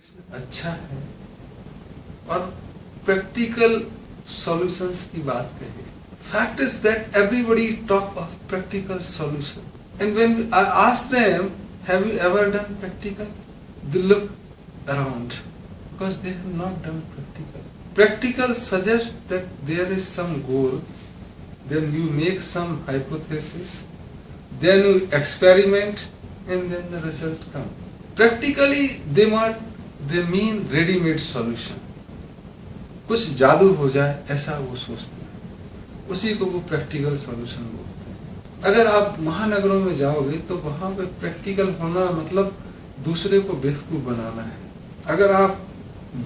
अच्छा है और प्रैक्टिकल सॉल्यूशंस की बात कही. Fact is that everybody talk of practical solution, and when I ask them, have you ever done practical? They look around because they have not done practical. Practical suggests that there is some goal, then you make some hypothesis, then you experiment, and then the result comes. Practically they mean ready-made solution. कुछ जादू हो जाए ऐसा वो सोचते हैं, उसी को वो प्रैक्टिकल सॉल्यूशन बोलते हैं. अगर आप महानगरों में जाओगे तो वहां पे प्रैक्टिकल होना मतलब दूसरे को बेवकूफ बनाना है. अगर आप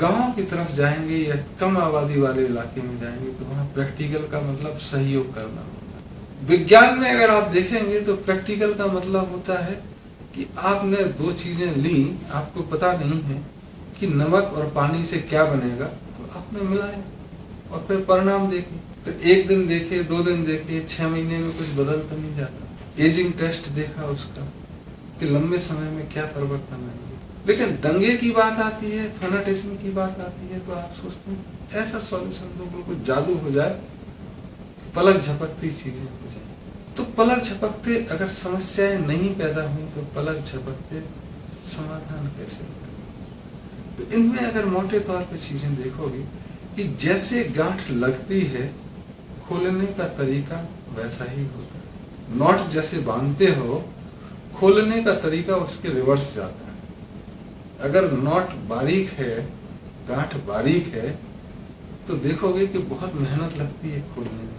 गांव की तरफ जाएंगे या कम आबादी वाले इलाके में जाएंगे तो वहां प्रैक्टिकल का मतलब सहयोग करना होता है. विज्ञान में अगर आप देखेंगे तो प्रैक्टिकल का मतलब होता है कि आपने दो चीजें ली, आपको पता नहीं है कि नमक और पानी से क्या बनेगा, तो आपने मिलाया और फिर परिणाम देखे. फिर एक दिन देखे, 2 दिन देखे, 6 महीने में कुछ बदल तो नहीं जाता. एजिंग टेस्ट देखा उसका कि लंबे समय में क्या परिवर्तन आएंगे. लेकिन दंगे की बात आती है, फैनाटिज्म की बात आती है, तो आप सोचते हैं ऐसा सॉल्यूशन तो बिल्कुल जादू हो जाए, पलक झपकती चीजें हो जाए. तो पलक झपकते अगर समस्याएं नहीं पैदा हुई तो पलक झपकते समाधान कैसे होगा. तो इनमें अगर मोटे तौर पे चीजें देखोगे कि जैसे गांठ लगती है खोलने का तरीका वैसा ही होता है. नॉट जैसे बांधते हो, खोलने का तरीका उसके रिवर्स जाता है. अगर नॉट बारीक है, गांठ बारीक है, तो देखोगे कि बहुत मेहनत लगती है खोलने में.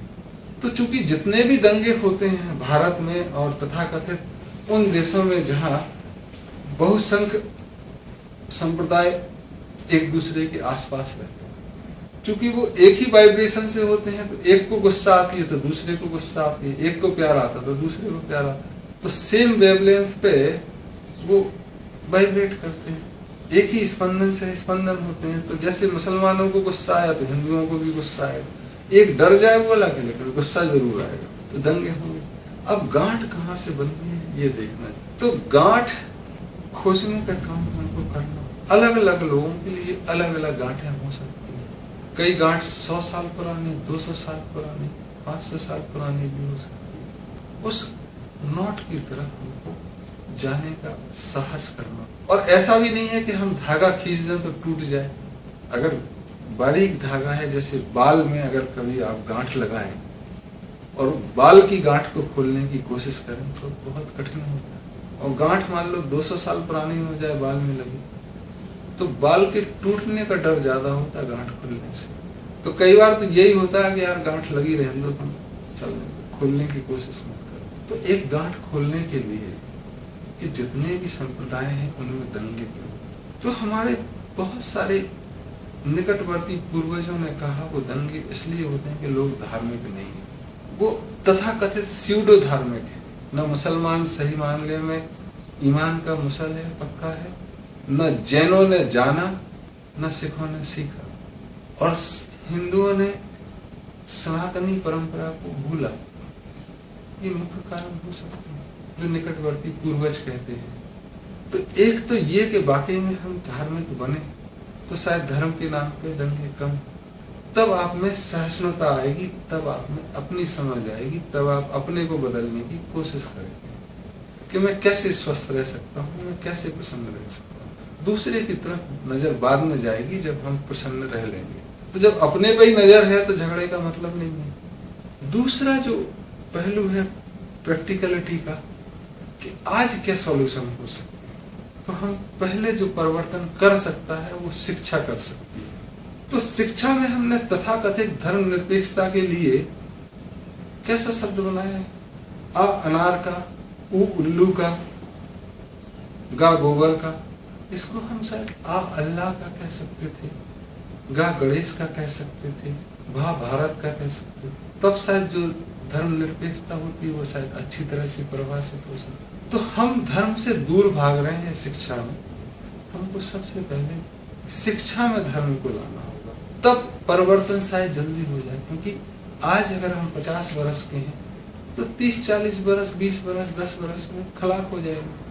तो चूंकि जितने भी दंगे होते हैं भारत में और तथाकथित उन देशों में जहां बहुसंख्य संप्रदाय एक दूसरे के आसपास रहते हैं, चूंकि वो एक ही वाइब्रेशन से होते हैं, तो एक को गुस्सा आती है तो दूसरे को गुस्सा आती है, एक को प्यार आता है तो दूसरे को प्यार आता है. तो सेम वेवलेंथ पे वो वाइब्रेट करते हैं, एक ही स्पंदन से स्पंदन होते हैं. तो जैसे मुसलमानों को गुस्सा आया तो हिंदुओं को भी गुस्सा आएगा. एक डर जाए वो अलग है, लेकिन गुस्सा जरूर आएगा, तो दंगे होंगे. अब गांठ कहाँ से बनती है ये देखना है. तो गांठ खोजने का काम हमको करना. अलग अलग लोगों के लिए अलग अलग गांठें हो सकती हैं. कई गांठ 100 साल पुरानी, 200 साल पुरानी, 500 साल पुरानी भी हो सकती है. उस नॉट की तरफ हमको जाने का साहस करना. और ऐसा भी नहीं है कि हम धागा खींच दें तो टूट जाए. अगर बारीक धागा है, जैसे बाल में अगर कभी आप गांठ लगाएं और बाल की गांठ को खोलने की कोशिश करें तो बहुत कठिन होता है. और गांठ मान लो 200 साल पुरानी हो जाए बाल में लगी, तो बाल के टूटने का डर ज्यादा होता है गांठ खुलने से. तो कई बार तो यही होता है कि यार गांठ लगी रहने दो, तुम चल खोलने की कोशिश मत करो. तो एक गांठ खोलने के लिए कि जितने भी संप्रदाय हैं उनमें दंगे क्यों. तो हमारे बहुत सारे निकटवर्ती पूर्वजों ने कहा वो दंगे इसलिए होते हैं कि लोग धार्मिक नहीं है. वो तथाकथित स्यूडो धार्मिक है. न मुसलमान सही मामले में ईमान का मुसल है, पक्का है, न जैनों ने जाना, न सिखों ने सीखा, और हिंदुओं ने सनातनी परंपरा को भूला. ये मुख्य कारण हो सकते हैं जो निकटवर्ती पूर्वज कहते हैं. तो एक तो ये कि वाकई में हम धार्मिक बने तो शायद धर्म के नाम पे दंगे कम. तब आप में सहिष्णुता आएगी, तब आप में अपनी समझ आएगी, तब आप अपने को बदलने की कोशिश करेंगे कि मैं कैसे स्वस्थ रह सकता हूँ, मैं कैसे प्रसन्न रह सकता हूँ. दूसरे की तरफ नजर बाद में जाएगी जब हम प्रसन्न रह लेंगे. तो जब अपने पे ही नजर है तो झगड़े का मतलब नहीं है. दूसरा जो पहलू है प्रैक्टिकलिटी का कि आज क्या सॉल्यूशन हो सकता है, तो हम पहले जो परिवर्तन कर सकता है वो शिक्षा कर सकती है. तो शिक्षा में हमने तथाकथित धर्मनिरपेक्षता के लिए कैसा शब्द बनाया है. आ अनार का, उ उल्लू का, गा गोबर का. इसको हम शायद आ अल्लाह का कह सकते थे, गा गणेश का कह सकते थे, भा भारत का कह सकते थे. तब शायद जो धर्मनिरपेक्षता होती है वो शायद अच्छी तरह से परिभाषित हो सकती. तो हम धर्म से दूर भाग रहे हैं शिक्षा में. हमको सबसे पहले शिक्षा में धर्म को लाना होगा, तब परिवर्तन शायद जल्दी हो जाए. क्योंकि आज अगर हम 50 वर्ष के हैं तो 30-40 वर्ष, 20 वर्ष, 10 वर्ष में खलाक हो जाएंगे.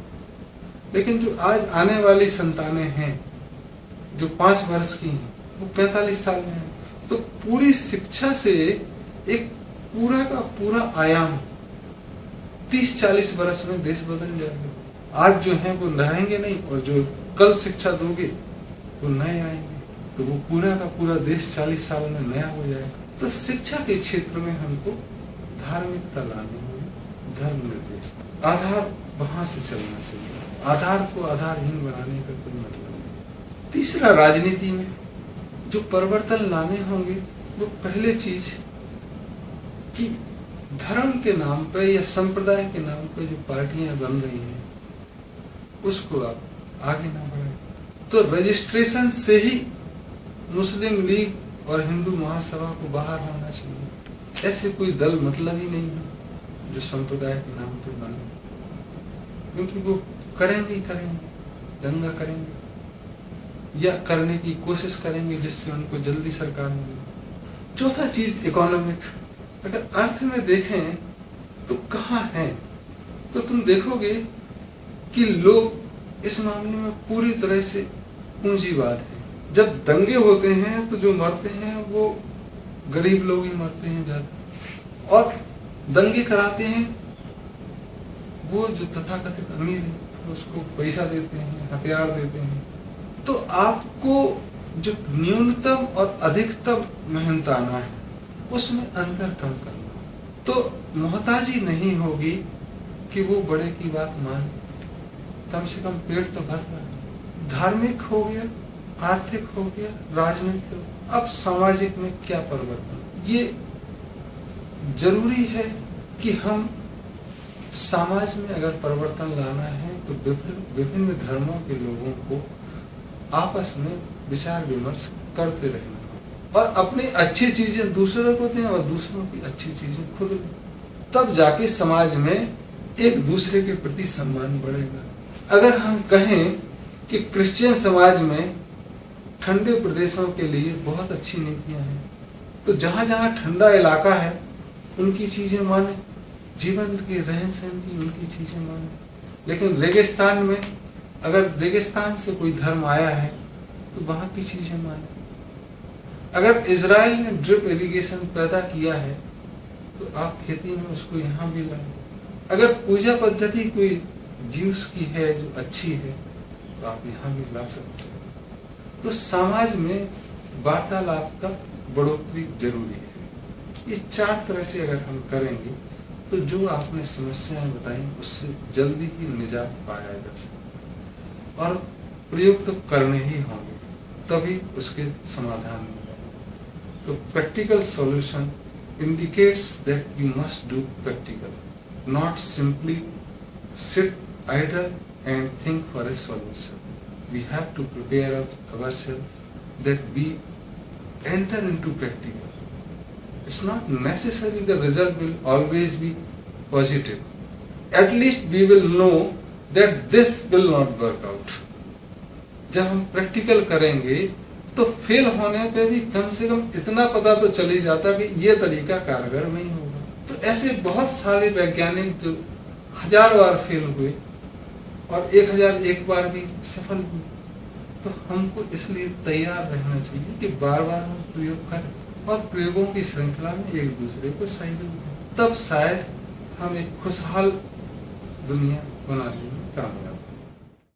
लेकिन जो आज आने वाली संतानें हैं जो 5 वर्ष की हैं वो 45 साल में है। तो पूरी शिक्षा से एक पूरा का पूरा आयाम 30-40 वर्ष में देश बदल जाएगा। आज जो है वो रहेंगे नहीं, और जो कल शिक्षा दोगे वो नए आएंगे, तो वो पूरा का पूरा देश 40 साल में नया हो जाएगा। तो शिक्षा के क्षेत्र में हमको धार्मिकता लानी होगी, धर्म निर्देश आधार वहां से चलना चाहिए, आधार को आधारहीन बनाने का कोई मतलब नहीं। तीसरा, राजनीति में जो परिवर्तन लाने होंगे वो पहले चीज कि धर्म के नाम पे या संप्रदाय के नाम पे जो पार्टियां बन रही हैं उसको आप आगे ना बढ़ाएं। तो रजिस्ट्रेशन से ही मुस्लिम लीग और हिंदू महासभा को बाहर होना चाहिए। ऐसे कोई दल मतलब ही नहीं है जो संप्रदाय के नाम पे बने, क्योंकि वो करेंगे ही करेंगे, दंगा करेंगे या करने की कोशिश करेंगे जिससे उनको जल्दी सरकार मिले। चौथा चीज, इकोनॉमिक। अगर अर्थ में देखें तो कहाँ है, तो तुम देखोगे कि लोग इस मामले में पूरी तरह से पूंजीवाद है। जब दंगे होते हैं तो जो मरते हैं वो गरीब लोग ही मरते हैं ज्यादा, और दंगे कराते हैं वो जो तथाकथित अमीर है उसको पैसा देते हैं, हथियार देते हैं। तो आपको जो न्यूनतम और अधिकतम मेहनताना है उसमें अंतर कम करना, तो मोहताजी नहीं होगी कि वो बड़े की बात माने, कम से कम पेट तो भर रहा। धार्मिक हो गया, आर्थिक हो गया, राजनीतिक हो गया, अब सामाजिक में क्या परिवर्तन। ये जरूरी है कि हम समाज में अगर परिवर्तन लाना है तो विभिन्न धर्मों के लोगों को आपस में विचार विमर्श करते रहना, और अपनी अच्छी चीजें दूसरों को दें और दूसरों की अच्छी चीजें खुद दें। तब जाके समाज में एक दूसरे के प्रति सम्मान बढ़ेगा। अगर हम कहें कि क्रिश्चियन समाज में ठंडे प्रदेशों के लिए बहुत अच्छी नीतियां हैं, तो जहां जहां ठंडा इलाका है उनकी चीजें माने, जीवन के रहन सहन की उनकी चीजें माने। लेकिन रेगिस्तान में अगर रेगिस्तान से कोई धर्म आया है तो वहां की चीजें माने। अगर इजराइल ने ड्रिप इरिगेशन पैदा किया है तो आप खेती में उसको यहाँ भी लाएं। अगर पूजा पद्धति कोई ज्यूस की है जो अच्छी है तो आप यहाँ भी ला सकते हैं। तो समाज में वार्तालाप का बढ़ोतरी जरूरी है। ये 4 तरह से अगर हम करेंगे तो जो आपने समस्याएं बताई उससे जल्दी ही निजात पाया जा सकता, और प्रयोग तो करने ही होंगे तभी उसके समाधान में। तो practical solution indicates that you must do practical, not simply sit idle and think for a solution. We have to prepare ourselves that we enter into practical. It's not necessary the result will always be positive. At least we will know that this will not work out. जब हम practical करेंगे तो fail होने पे भी कम से कम इतना पता तो चल ही जाता कि ये तरीका कारगर नहीं होगा। तो ऐसे बहुत सारे वैज्ञानिक जो 1000 बार फेल हुए और 1001 बार भी सफल हुए, तो हमको इसलिए तैयार रहना चाहिए कि बार बार हम प्रयोग करें और प्रयोगों की श्रृंखला में एक दूसरे को सहयोग दें। तब शायद हम एक खुशहाल दुनिया बनाने में कामयाब